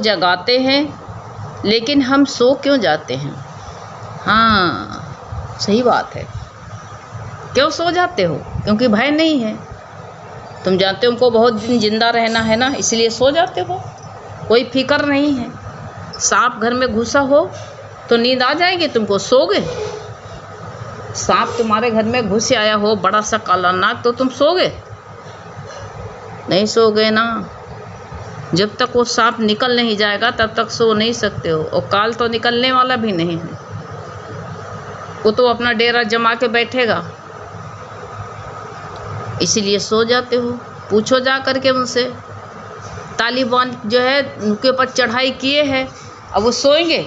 जगाते हैं, लेकिन हम सो क्यों जाते हैं? हाँ, सही बात है। क्यों सो जाते हो? क्योंकि भय नहीं है। तुम जानते हो उनको बहुत दिन जिंदा रहना है ना, इसलिए सो जाते हो। कोई फिक्र नहीं है। सांप घर में घुसा हो तो नींद आ जाएगी तुमको, सोगे? सांप तुम्हारे घर में घुस आया हो बड़ा सा काला नाग, तो तुम सोगे? नहीं सोगे ना। जब तक वो सांप निकल नहीं जाएगा तब तक सो नहीं सकते हो। और काल तो निकलने वाला भी नहीं है, वो तो अपना डेरा जमा के बैठेगा, इसीलिए सो जाते हो। पूछो जा करके उनसे। तालिबान जो है उनके ऊपर चढ़ाई किए हैं, अब वो सोएंगे?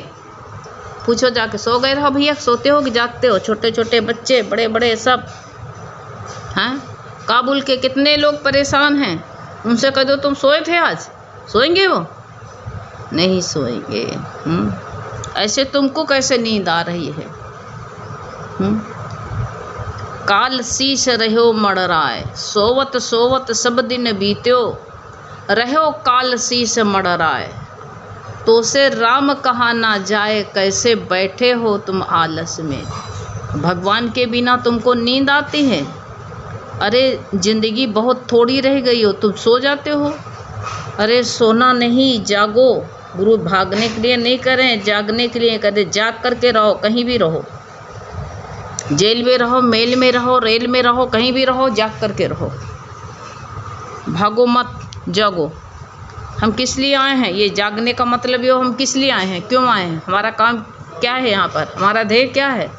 पूछो जाके। सो गए रहो भैया, सोते हो कि जागते हो? छोटे छोटे बच्चे, बड़े बड़े सब। हैं? काबुल के कितने लोग परेशान हैं, उनसे कह दो तुम सोए थे आज, सोएंगे वो? नहीं सोएंगे। ऐसे तुमको कैसे नींद आ रही है? काल शीश रहो मड़राए, सोवत सोवत सब दिन बीत्यो, रहो काल शीश मड़राए, तो से राम कहा ना जाए, कैसे बैठे हो तुम आलस में। भगवान के बिना तुमको नींद आती है? अरे जिंदगी बहुत थोड़ी रह गई हो, तुम सो जाते हो। अरे सोना नहीं, जागो। गुरु भागने के लिए नहीं करें, जागने के लिए करें। जाग करके रहो, कहीं भी रहो, जेल में रहो, मेल में रहो, रेल में रहो, कहीं भी रहो, जाग करके रहो। भागो मत, जागो। हम किस लिए आए हैं? ये जागने का मतलब ये हम किस लिए आए हैं, क्यों आए हैं, हमारा काम क्या है यहाँ पर, हमारा ध्येय क्या है,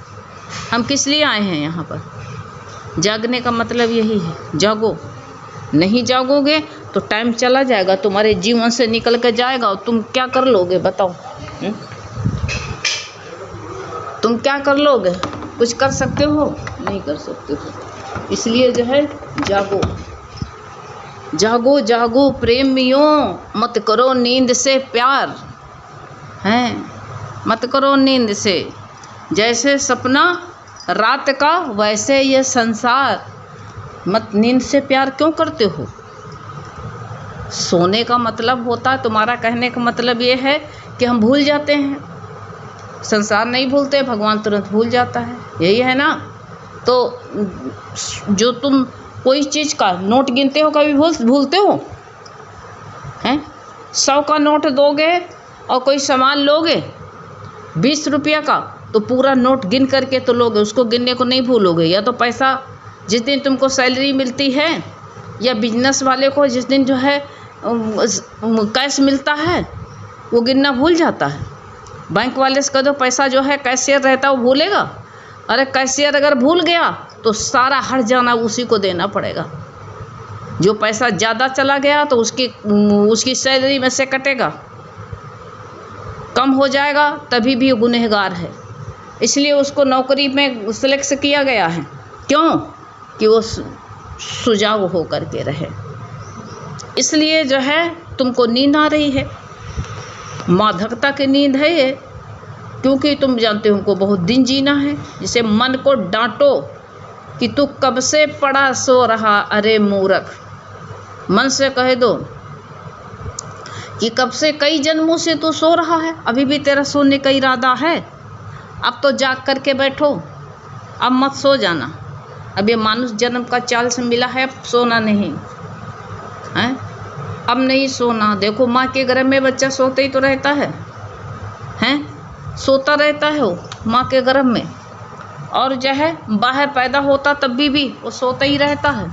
हम किस लिए आए हैं यहाँ पर? जागने का मतलब यही है, जागो। नहीं जागोगे तो टाइम चला जाएगा, तुम्हारे जीवन से निकल कर जाएगा और तुम क्या कर लोगे बताओ? तुम क्या कर लोगे? कुछ कर सकते हो? नहीं कर सकते हो। इसलिए जो है जागो, जागो जागो प्रेमियों, मत करो नींद से प्यार, हैं? मत करो नींद से। जैसे सपना रात का वैसे ये संसार। मत नींद से प्यार क्यों करते हो? सोने का मतलब होता है, तुम्हारा कहने का मतलब ये है कि हम भूल जाते हैं। संसार नहीं भूलते, भगवान तुरंत भूल जाता है, यही है ना। तो जो तुम कोई चीज़ का नोट गिनते हो, कभी भूलते हो? हैं? 100 का नोट दोगे और कोई सामान लोगे 20 रुपया का, तो पूरा नोट गिन करके तो लोगे, उसको गिनने को नहीं भूलोगे। या तो पैसा जिस दिन तुमको सैलरी मिलती है, या बिजनेस वाले को जिस दिन जो है कैश मिलता है, वो गिनना भूल जाता है। बैंक वाले से कह दो पैसा जो है कैशियर रहता है वो भूलेगा? अरे कैशियर अगर भूल गया तो सारा हर जाना उसी को देना पड़ेगा। जो पैसा ज़्यादा चला गया तो उसकी सैलरी में से कटेगा, कम हो जाएगा तभी भी गुनहगार है। इसलिए उसको नौकरी में सेलेक्ट किया गया है। क्यों? कि वो सुजाऊ हो करके रहे। इसलिए जो है तुमको नींद आ रही है, माधकता की नींद है ये, क्योंकि तुम जानते हो उनको बहुत दिन जीना है। जिसे मन को डांटो कि तू कब से पड़ा सो रहा, अरे मूर्ख। मन से कह दो कि कब से कई जन्मों से तू सो रहा है, अभी भी तेरा सोने का इरादा है। अब तो जाग करके बैठो, अब मत सो जाना। अब ये मानुष जन्म का चाल से मिला है, अब सोना नहीं है, अब नहीं सोना। देखो माँ के गर्भ में बच्चा सोते ही तो रहता है, हैं? सोता रहता है वो माँ के गर्भ में, और जो है बाहर पैदा होता तब भी वो सोता ही रहता है।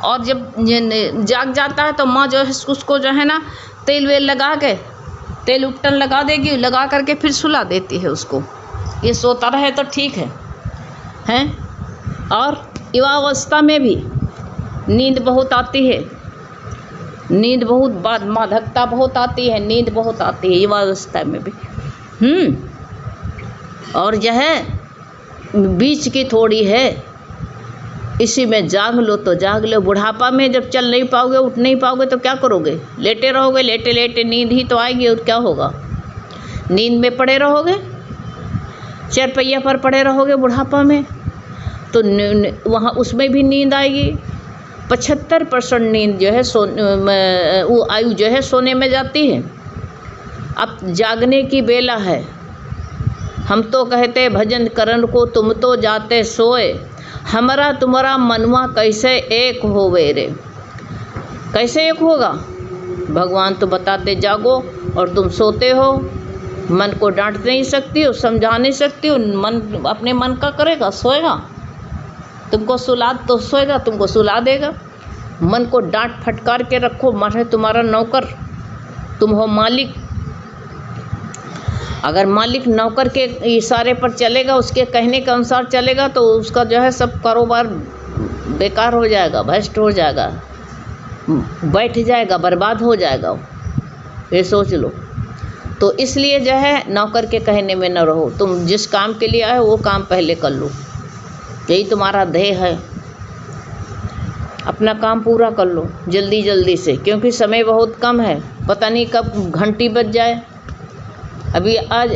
और जब जाग जाता है तो माँ जो है उसको जो है ना तेल वेल लगा के, तेल उपटन लगा देगी, लगा करके फिर सुला देती है उसको। ये सोता रहे तो ठीक है, हैं? और युवावस्था में भी नींद बहुत आती है, नींद बहुत मादकता बहुत आती है, नींद बहुत आती है युवावस्था में भी। और यह बीच की थोड़ी है, इसी में जाग लो तो जाग लो। बुढ़ापा में जब चल नहीं पाओगे, उठ नहीं पाओगे तो क्या करोगे? लेटे रहोगे, लेटे लेटे नींद ही तो आएगी, और क्या होगा? नींद में पड़े रहोगे, चरपैया पर पड़े रहोगे बुढ़ापा में, तो वहाँ उसमें भी नींद आएगी। 75% नींद जो है वो आयु जो है सोने में जाती है। अब जागने की बेला है। हम तो कहते भजन करन को, तुम तो जाते सोए। हमारा तुम्हारा मनवा कैसे एक होवे रे। कैसे एक होगा? भगवान तो बताते जागो और तुम सोते हो। मन को डांट नहीं सकती हो, समझा नहीं सकती हो। मन अपने मन का करेगा, सोएगा। तुमको सुला तो सोएगा, तुमको सुला देगा। मन को डांट फटकार के रखो, मन है तुम्हारा नौकर, तुम हो मालिक। अगर मालिक नौकर के इशारे पर चलेगा, उसके कहने के अनुसार चलेगा, तो उसका जो है सब कारोबार बेकार हो जाएगा, भ्रष्ट हो जाएगा, बैठ जाएगा, बर्बाद हो जाएगा। ये सोच लो। तो इसलिए जो है नौकर के कहने में न रहो। तुम जिस काम के लिए आए वो काम पहले कर लो, यही तुम्हारा ध्येय है। अपना काम पूरा कर लो जल्दी जल्दी से, क्योंकि समय बहुत कम है। पता नहीं कब घंटी बज जाए। अभी आज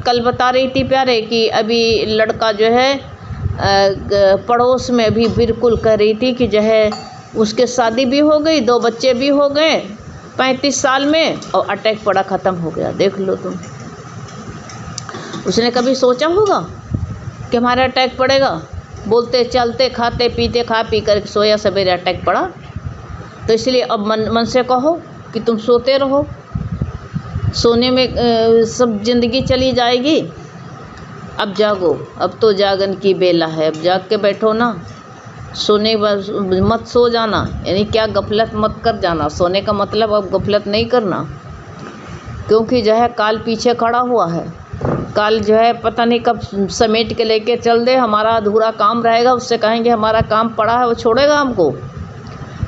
कल बता रही थी प्यारे कि अभी लड़का जो है पड़ोस में अभी बिल्कुल कह रही थी कि जो है उसके शादी भी हो गई, 2 बच्चे भी हो गए 35 साल में, और अटैक पड़ा, ख़त्म हो गया। देख लो तुम। उसने कभी सोचा होगा कि हमारा अटैक पड़ेगा? बोलते चलते खाते पीते खा पी कर सोया, सवेरे अटैक पड़ा। तो इसलिए अब मन से कहो कि तुम सोते रहो। सोने में सब जिंदगी चली जाएगी। अब जागो, अब तो जागन की बेला है। अब जाग के बैठो ना, सोने मत सो जाना, यानी क्या गफलत मत कर जाना। सोने का मतलब अब गफलत नहीं करना, क्योंकि जो है काल पीछे खड़ा हुआ है। काल जो है पता नहीं कब समेट के लेके चल दे। हमारा अधूरा काम रहेगा, उससे कहेंगे हमारा काम पड़ा है, वो छोड़ेगा हमको।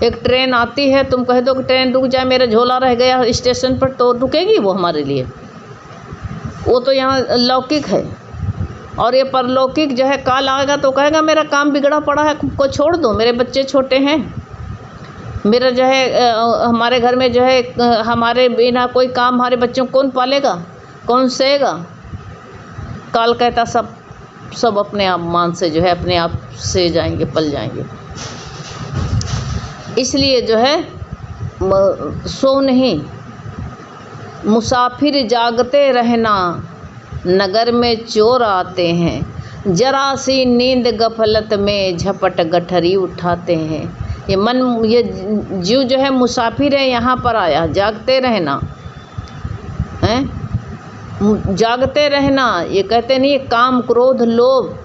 एक ट्रेन आती है, तुम कह दो कि ट्रेन रुक जाए, मेरा झोला रह गया स्टेशन पर, तो रुकेगी वो हमारे लिए? वो तो यहाँ लौकिक है। और ये परलौकिक जो है काल आएगा तो कहेगा मेरा काम बिगड़ा पड़ा है, को छोड़ दो, मेरे बच्चे छोटे हैं, मेरा जो है हमारे घर में जो है हमारे बिना कोई काम, हमारे बच्चों को कौन पालेगा, कौन सेगा? काल कहता सब अपने आप मान से जो है अपने आप से जाएंगे, पल जाएंगे। इसलिए जो है सो नहीं, मुसाफिर जागते रहना, नगर में चोर आते हैं, जरा सी नींद गफलत में झपट गठरी उठाते हैं। ये मन, ये जीव जो है मुसाफिर है, यहाँ पर आया। जागते रहना है, जागते रहना। ये कहते नहीं काम क्रोध लोभ,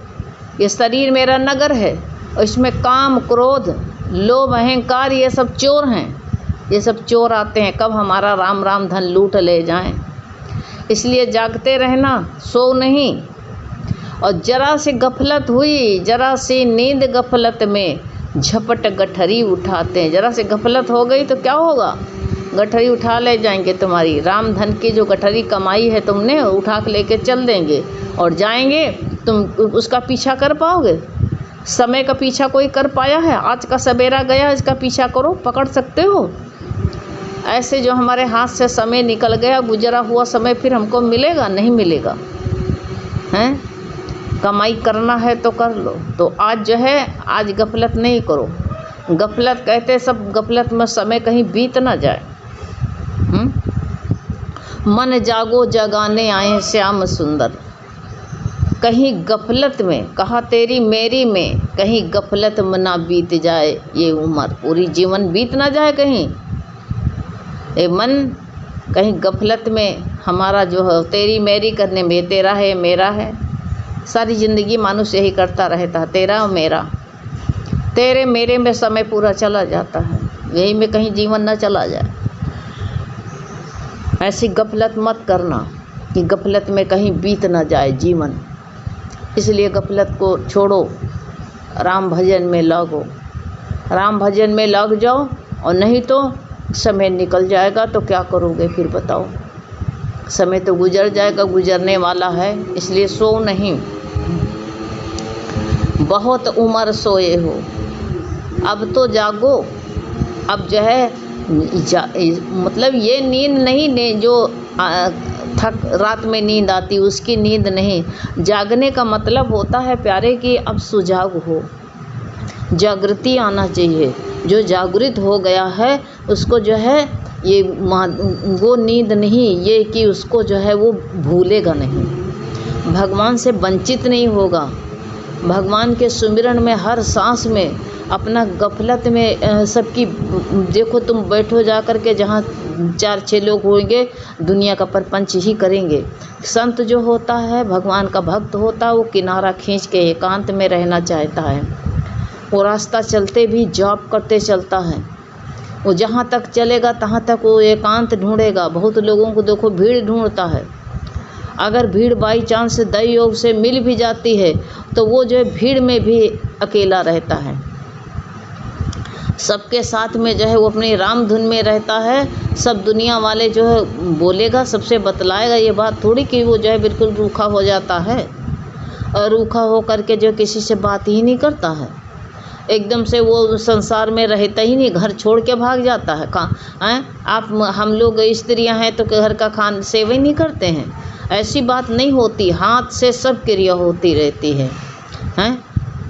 ये शरीर मेरा नगर है, और इसमें काम क्रोध लोभ अहंकार ये सब चोर हैं। ये सब चोर आते हैं, कब हमारा राम राम धन लूट ले जाएं। इसलिए जागते रहना, सो नहीं। और जरा सी गफलत हुई, जरा सी नींद गफलत में झपट गठरी उठाते हैं। जरा सी गफलत हो गई तो क्या होगा? गठरी उठा ले जाएंगे तुम्हारी। राम धन की जो गठरी कमाई है तुमने, उठा के लेके चल देंगे और जाएंगे। तुम उसका पीछा कर पाओगे? समय का पीछा कोई कर पाया है? आज का सवेरा गया, इसका पीछा करो, पकड़ सकते हो? ऐसे जो हमारे हाथ से समय निकल गया, गुजरा हुआ समय फिर हमको मिलेगा? नहीं मिलेगा। हैं? कमाई करना है तो कर लो। तो आज जो है, आज गफलत नहीं करो। गफलत कहते सब गफलत में समय कहीं बीत ना जाए। मन जागो जगाने आए श्याम सुंदर, कहीं गफलत में, कहा तेरी मेरी में, कहीं गफलत में ना बीत जाए ये उम्र, पूरी जीवन बीत ना जाए कहीं। ये मन कहीं गफलत में हमारा जो है तेरी मेरी करने में, तेरा है मेरा है, सारी ज़िंदगी मानुष यही करता रहता है, तेरा और मेरा, तेरे मेरे में समय पूरा चला जाता है, यही में कहीं जीवन न चला जाए। ऐसी गफलत मत करना कि गफलत में कहीं बीत ना जाए जीवन। इसलिए गफलत को छोड़ो, राम भजन में लगो, राम भजन में लग जाओ। और नहीं तो समय निकल जाएगा तो क्या करोगे फिर बताओ? समय तो गुजर जाएगा, गुजरने वाला है। इसलिए सो नहीं, बहुत उम्र सोए हो, अब तो जागो। अब जो है मतलब ये नींद नहीं जो थक रात में नींद आती, उसकी नींद नहीं। जागने का मतलब होता है प्यारे कि अब सुजाग हो, जागृति आना चाहिए। जो जागृत हो गया है उसको जो है ये वो नींद नहीं, ये कि उसको जो है वो भूलेगा नहीं, भगवान से वंचित नहीं होगा। भगवान के सुमिरन में हर सांस में अपना गफलत में सबकी, देखो तुम बैठो जा कर के, जहाँ 4-6 लोग होंगे दुनिया का परपंच ही करेंगे। संत जो होता है, भगवान का भक्त होता है, वो किनारा खींच के एकांत में रहना चाहता है। वो रास्ता चलते भी जॉब करते चलता है, वो जहाँ तक चलेगा तहाँ तक वो एकांत ढूंढेगा। बहुत लोगों को देखो भीड़ ढूंढता है, अगर भीड़ बाई चांस दैव योग से मिल भी जाती है तो वो जो है भीड़ में भी अकेला रहता है। सबके साथ में जो है वो अपनी राम धुन में रहता है। सब दुनिया वाले जो है बोलेगा, सबसे बतलाएगा, ये बात थोड़ी कि वो जो है बिल्कुल रूखा हो जाता है और रूखा हो करके जो किसी से बात ही नहीं करता है, एकदम से वो संसार में रहता ही नहीं, घर छोड़ के भाग जाता है। आप हम लोग स्त्रियां हैं तो घर का खान सेवा ही नहीं करते हैं, ऐसी बात नहीं होती। हाथ से सब क्रिया होती रहती है।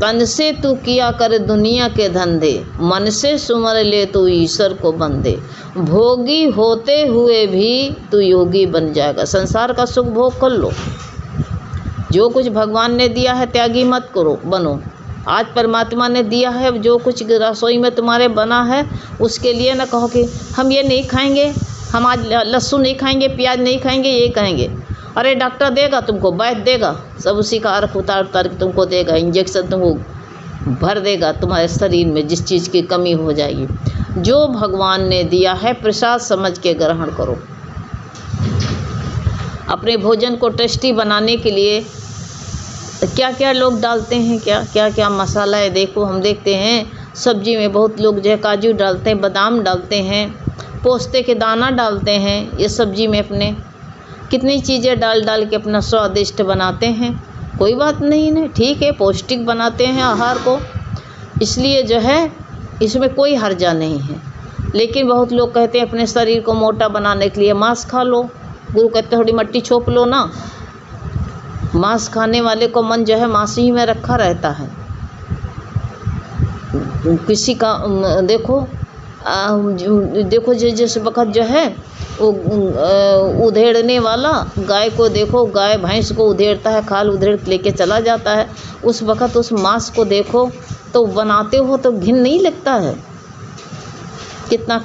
तन से तू किया कर दुनिया के धंधे, मन से सुमर ले तू ईश्वर को बंदे, भोगी होते हुए भी तू योगी बन जाएगा। संसार का सुख भोग कर लो, जो कुछ भगवान ने दिया है त्यागी मत करो, बनो। आज परमात्मा ने दिया है, जो कुछ रसोई में तुम्हारे बना है उसके लिए ना कहो कि हम ये नहीं खाएंगे, हम आज लहसुन नहीं खाएंगे, प्याज नहीं खाएंगे, ये कहेंगे। अरे डॉक्टर देगा तुमको, वैद्य देगा, सब उसी का अर्थ उतार उतार के तुमको देगा, इंजेक्शन तुमको भर देगा तुम्हारे शरीर में जिस चीज़ की कमी हो जाएगी। जो भगवान ने दिया है प्रसाद समझ के ग्रहण करो। अपने भोजन को टेस्टी बनाने के लिए क्या क्या लोग डालते हैं, क्या क्या मसाला है। देखो हम देखते हैं सब्जी में बहुत लोग जो है काजू डालते हैं, बादाम डालते हैं, पोस्ते के दाना डालते हैं, ये सब्जी में अपने कितनी चीज़ें डाल डाल के अपना स्वादिष्ट बनाते हैं। कोई बात नहीं है, ठीक है, पौष्टिक बनाते हैं आहार को, इसलिए जो है इसमें कोई हर्जा नहीं है। लेकिन बहुत लोग कहते हैं अपने शरीर को मोटा बनाने के लिए मांस खा लो। गुरु कहते थोड़ी मट्टी छोप लो ना। मांस खाने वाले को मन जो है मांस ही में रखा रहता है। किसी का देखो जिस वक्त जो है वो उधेड़ने वाला गाय को देखो, गाय भैंस को उधेड़ता है, खाल उधेड़ लेके चला जाता है, उस वक्त उस मांस को देखो तो बनाते हो तो घिन नहीं लगता है। कितना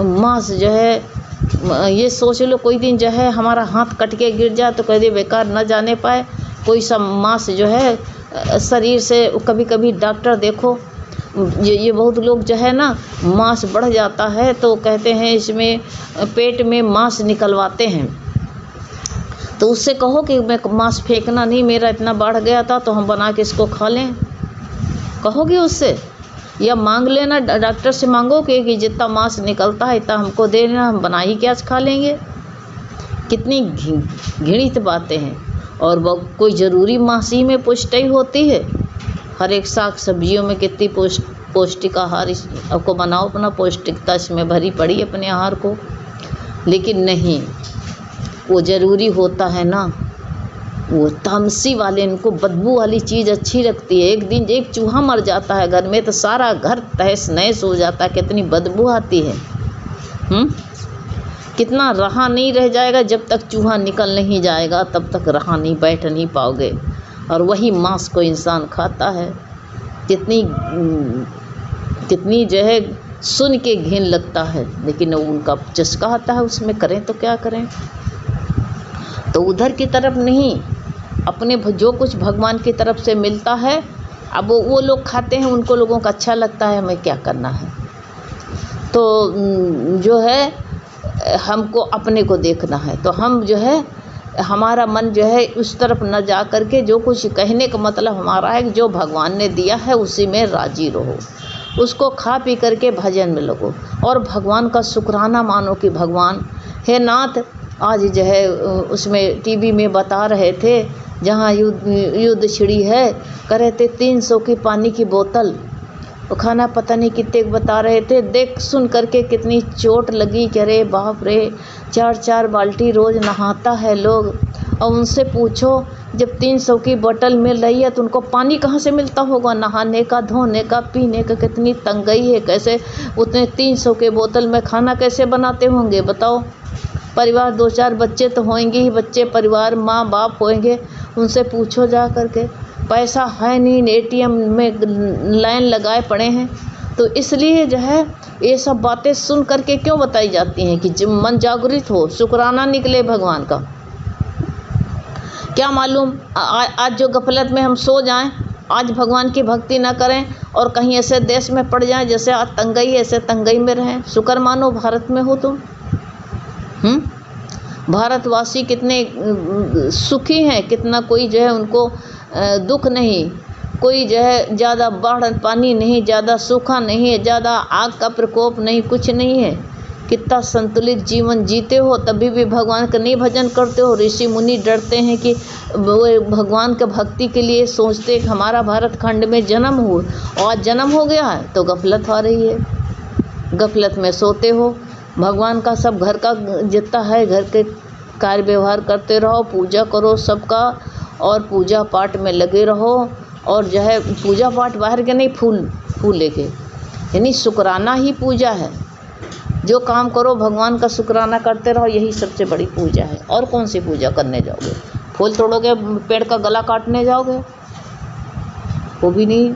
मांस जो है, ये सोच लो कोई दिन जो है हमारा हाथ कट के गिर जाए तो कभी बेकार न जाने पाए, कोई सा मांस जो है शरीर से। कभी कभी डॉक्टर देखो ये बहुत लोग जो है ना मांस बढ़ जाता है तो कहते हैं इसमें पेट में मांस निकलवाते हैं, तो उससे कहो कि मैं मांस फेंकना नहीं, मेरा इतना बढ़ गया था तो हम बना के इसको खा लें, कहोगे उससे? या मांग लेना, डॉक्टर से मांगो कि जितना मांस निकलता है इतना हमको दे देना, हम बना ही क्या खा लेंगे। कितनी घृणित बातें हैं। और वो कोई ज़रूरी मांस ही में पुष्टि होती है? हर एक साग सब्जियों में कितनी पौष्टिक आहार आपको बनाओ, अपना पौष्टिकता इसमें भरी पड़ी अपने आहार को। लेकिन नहीं, वो ज़रूरी होता है ना, वो तामसी वाले इनको बदबू वाली चीज़ अच्छी लगती है। एक दिन एक चूहा मर जाता है घर में तो सारा घर तहस नहस हो जाता है, कितनी बदबू आती है। कितना रहा नहीं रह जाएगा, जब तक चूहा निकल नहीं जाएगा तब तक रहा नहीं, बैठ नहीं पाओगे। और वही मांस को इंसान खाता है। कितनी जो है सुन के घिन लगता है, लेकिन उनका चस्का आता है उसमें, करें तो क्या करें। तो उधर की तरफ नहीं, अपने जो कुछ भगवान की तरफ से मिलता है, अब वो लोग खाते हैं, उनको लोगों का अच्छा लगता है, हमें क्या करना है। तो जो है हमको अपने को देखना है, तो हम जो है हमारा मन जो है उस तरफ न जा कर के, जो कुछ कहने का मतलब हमारा है कि जो भगवान ने दिया है उसी में राजी रहो, उसको खा पी करके भजन में लगो और भगवान का शुक्राना मानो कि भगवान हे नाथ। आज जो है उसमें टीवी में बता रहे थे, जहाँ युद्ध छिड़ी है, कह रहे थे 300 की पानी की बोतल, वो खाना पता नहीं कितने बता रहे थे। देख सुन करके कितनी चोट लगी कि अरे बाप रे, 4-4 बाल्टी रोज़ नहाता है लोग और उनसे पूछो जब 300 की बोतल मिल रही है तो उनको पानी कहाँ से मिलता होगा, नहाने का, धोने का, पीने का, कितनी तंगई है, कैसे उतने 300 के बोतल में खाना कैसे बनाते होंगे बताओ। परिवार 2-4 बच्चे तो होंगे ही, बच्चे परिवार माँ बाप होंगे, उनसे पूछो जा करके। पैसा है नहीं, एटीएम में लाइन लगाए पड़े हैं। तो इसलिए जो है ये सब बातें सुन करके क्यों बताई जाती हैं कि जब मन जागृत हो, शुक्राना निकले भगवान का। क्या मालूम आज जो गफलत में हम सो जाएं, आज भगवान की भक्ति ना करें और कहीं ऐसे देश में पड़ जाएं जैसे आज तंगई, ऐसे तंगई में रहें। शुक्र मानो भारत में हो तुम। भारतवासी कितने सुखी हैं, कितना कोई जो है उनको दुख नहीं, कोई जो है ज़्यादा बाढ़ पानी नहीं, ज़्यादा सूखा नहीं है, ज़्यादा आग का प्रकोप नहीं, कुछ नहीं है। कितना संतुलित जीवन जीते हो, तभी भी भगवान का नहीं भजन करते हो। ऋषि मुनि डरते हैं कि वो भगवान के भक्ति के लिए सोचते कि हमारा भारत खंड में जन्म हो, और आज जन्म हो गया है तो गफलत हो रही है, गफलत में सोते हो। भगवान का सब घर का जितना है घर के कार्य व्यवहार करते रहो, पूजा करो सबका, और पूजा पाठ में लगे रहो। और जो है पूजा पाठ बाहर के नहीं, फूल लेके, यानी शुक्राना ही पूजा है। जो काम करो भगवान का शुक्राना करते रहो, यही सबसे बड़ी पूजा है। और कौन सी पूजा करने जाओगे? फूल तोड़ोगे, पेड़ का गला काटने जाओगे? वो भी नहीं,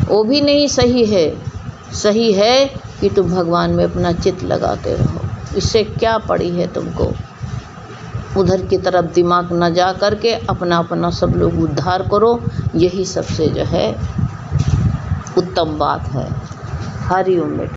वो भी नहीं सही है। सही है कि तुम भगवान में अपना चित्त लगाते रहो। इससे क्या पड़ी है तुमको? उधर की तरफ दिमाग न जा करके अपना अपना सब लोग उद्धार करो, यही सबसे जो है उत्तम बात है। हरि ओम बेटा।